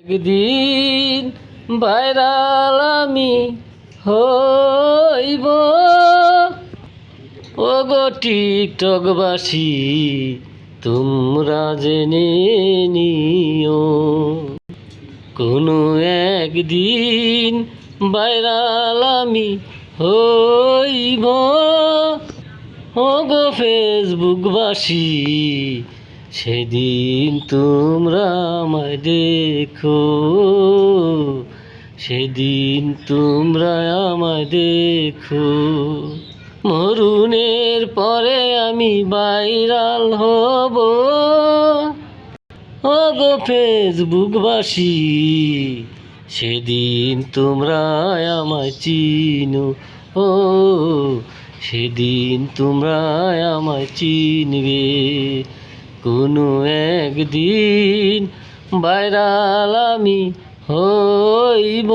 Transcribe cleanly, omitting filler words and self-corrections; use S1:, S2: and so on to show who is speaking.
S1: একদিন ভাইরাল আমি হইব, ওগো টিকটকবাসী তোমরা জেনে নিও। কোনো একদিন ভাইরাল আমি হইব, ওগো ফেসবুকবাসী সেদিন তোমরা আমায় দেখো, সেদিন তোমরা আমায় দেখো। মরুনের পরে আমি ভাইরাল হব, ওগো ফেসবুকবাসী সেদিন তোমরা আমায় চিনো, ও সেদিন তোমরা আমায় চিনবে। কোনো একদিন ভাইরাল আমি হইব।